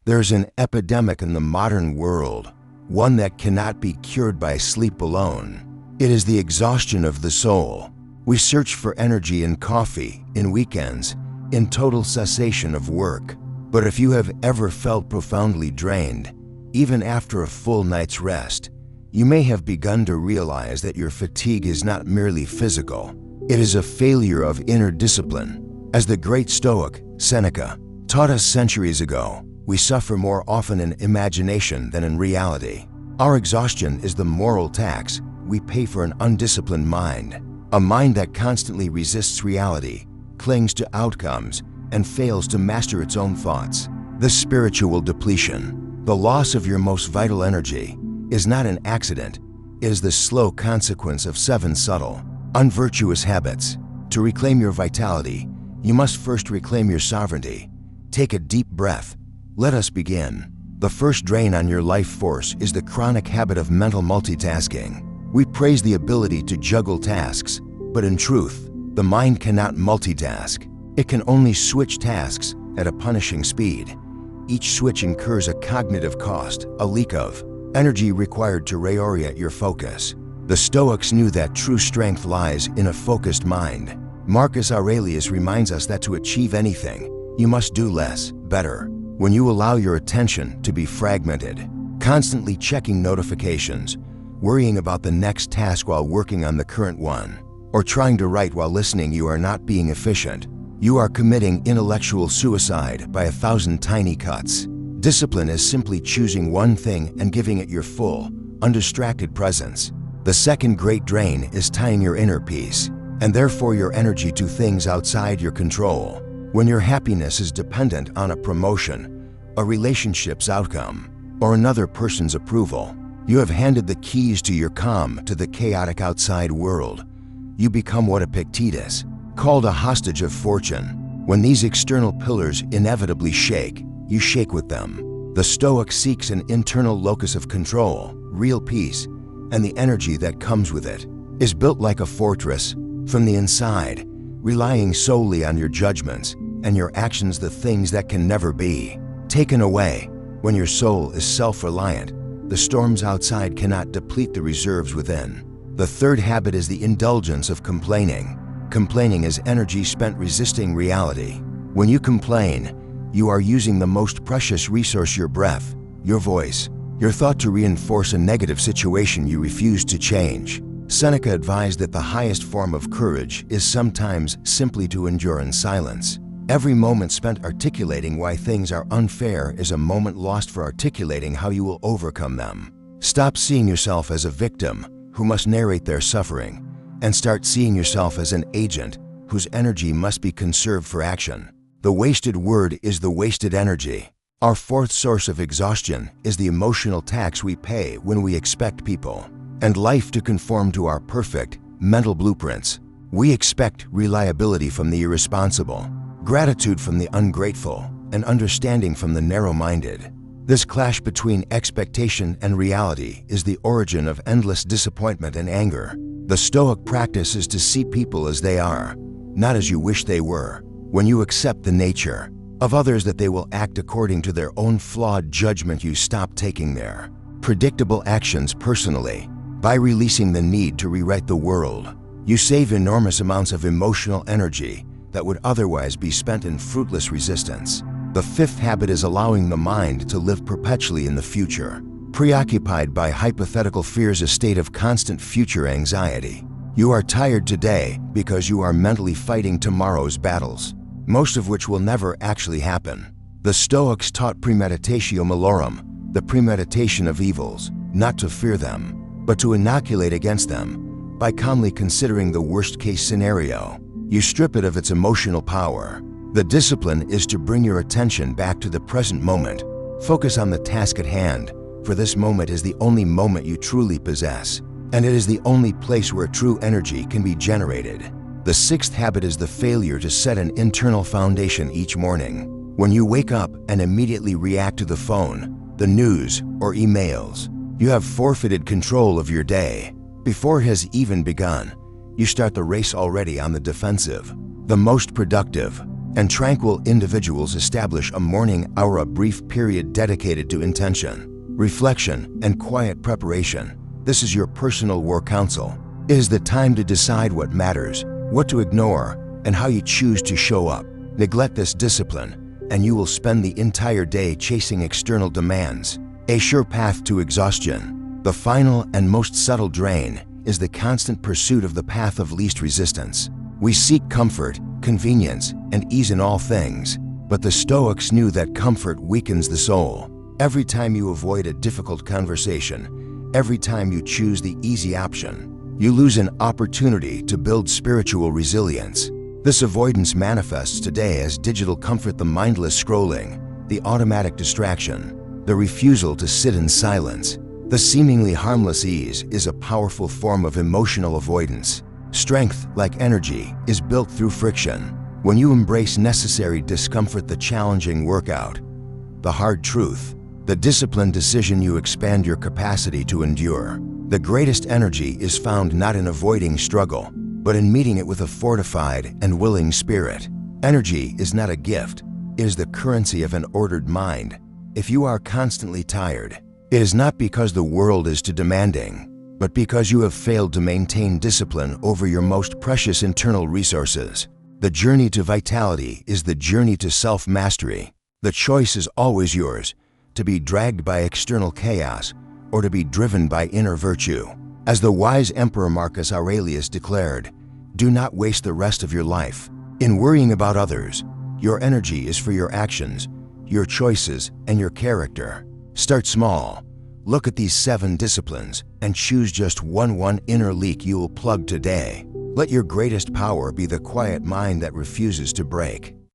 There's an epidemic in the modern world, one that cannot be cured by sleep alone. It is the exhaustion of the soul. We search for energy in coffee, in weekends, in total cessation of work. But if you have ever felt profoundly drained, even after a full night's rest, you may have begun to realize that your fatigue is not merely physical. It is a failure of inner discipline. As the great Stoic, Seneca, taught us centuries ago, we suffer more often in imagination than in reality. Our exhaustion is the moral tax we pay for an undisciplined mind, a mind that constantly resists reality, clings to outcomes, and fails to master its own thoughts. The spiritual depletion, the loss of your most vital energy, is not an accident. It is the slow consequence of 7 subtle, unvirtuous habits. To reclaim your vitality, you must first reclaim your sovereignty. Take a deep breath. Let us begin. The first drain on your life force is the chronic habit of mental multitasking. We praise the ability to juggle tasks, but in truth, the mind cannot multitask. It can only switch tasks at a punishing speed. Each switch incurs a cognitive cost, a leak of energy required to reorient your focus. The Stoics knew that true strength lies in a focused mind. Marcus Aurelius reminds us that to achieve anything, you must do less, better. When you allow your attention to be fragmented, constantly checking notifications, worrying about the next task while working on the current one, or trying to write while listening, you are not being efficient. You are committing intellectual suicide by 1,000 tiny cuts. Discipline is simply choosing one thing and giving it your full, undistracted presence. The second great drain is tying your inner peace, and therefore your energy, to things outside your control. When your happiness is dependent on a promotion, a relationship's outcome, or another person's approval, you have handed the keys to your calm to the chaotic outside world. You become what Epictetus called a hostage of fortune. When these external pillars inevitably shake, you shake with them. The Stoic seeks an internal locus of control, real peace, and the energy that comes with it is built like a fortress from the inside, relying solely on your judgments and your actions, the things that can never be taken away. When your soul is self-reliant, the storms outside cannot deplete the reserves within. The third habit is the indulgence of complaining. Complaining is energy spent resisting reality. When you complain, you are using the most precious resource, your breath, your voice, your thought, to reinforce a negative situation you refuse to change. Seneca advised that the highest form of courage is sometimes simply to endure in silence. Every moment spent articulating why things are unfair is a moment lost for articulating how you will overcome them. Stop seeing yourself as a victim who must narrate their suffering, and start seeing yourself as an agent whose energy must be conserved for action. The wasted word is the wasted energy. Our fourth source of exhaustion is the emotional tax we pay when we expect people and life to conform to our perfect mental blueprints. We expect reliability from the irresponsible, gratitude from the ungrateful, and understanding from the narrow-minded. This clash between expectation and reality is the origin of endless disappointment and anger. The Stoic practice is to see people as they are, not as you wish they were. When you accept the nature of others, that they will act according to their own flawed judgment, you stop taking their predictable actions personally. By releasing the need to rewrite the world, you save enormous amounts of emotional energy that would otherwise be spent in fruitless resistance. The fifth habit is allowing the mind to live perpetually in the future. Preoccupied by hypothetical fears, a state of constant future anxiety. You are tired today because you are mentally fighting tomorrow's battles, most of which will never actually happen. The Stoics taught premeditatio malorum, the premeditation of evils, not to fear them, but to inoculate against them. By calmly considering the worst-case scenario, you strip it of its emotional power. The discipline is to bring your attention back to the present moment. Focus on the task at hand, for this moment is the only moment you truly possess, and it is the only place where true energy can be generated. The sixth habit is the failure to set an internal foundation each morning. When you wake up and immediately react to the phone, the news, or emails, you have forfeited control of your day. Before it has even begun, you start the race already on the defensive. The most productive, and tranquil individuals establish a morning hour, a brief period dedicated to intention, reflection, and quiet preparation. This is your personal war council. It is the time to decide what matters, what to ignore, and how you choose to show up. Neglect this discipline, and you will spend the entire day chasing external demands. A sure path to exhaustion. The final and most subtle drain is the constant pursuit of the path of least resistance. We seek comfort, convenience, and ease in all things, but the Stoics knew that comfort weakens the soul. Every time you avoid a difficult conversation, every time you choose the easy option, you lose an opportunity to build spiritual resilience. This avoidance manifests today as digital comfort, the mindless scrolling, the automatic distraction, the refusal to sit in silence. The seemingly harmless ease is a powerful form of emotional avoidance. Strength, like energy, is built through friction. When you embrace necessary discomfort, the challenging workout, the hard truth, the disciplined decision, you expand your capacity to endure. The greatest energy is found not in avoiding struggle, but in meeting it with a fortified and willing spirit. Energy is not a gift, it is the currency of an ordered mind. If you are constantly tired, it is not because the world is too demanding, but because you have failed to maintain discipline over your most precious internal resources. The journey to vitality is the journey to self-mastery. The choice is always yours, to be dragged by external chaos or to be driven by inner virtue. As the wise Emperor Marcus Aurelius declared, do not waste the rest of your life in worrying about others. Your energy is for your actions, your choices, and your character. Start small. Look at these 7 disciplines and choose just one inner leak you will plug today. Let your greatest power be the quiet mind that refuses to break.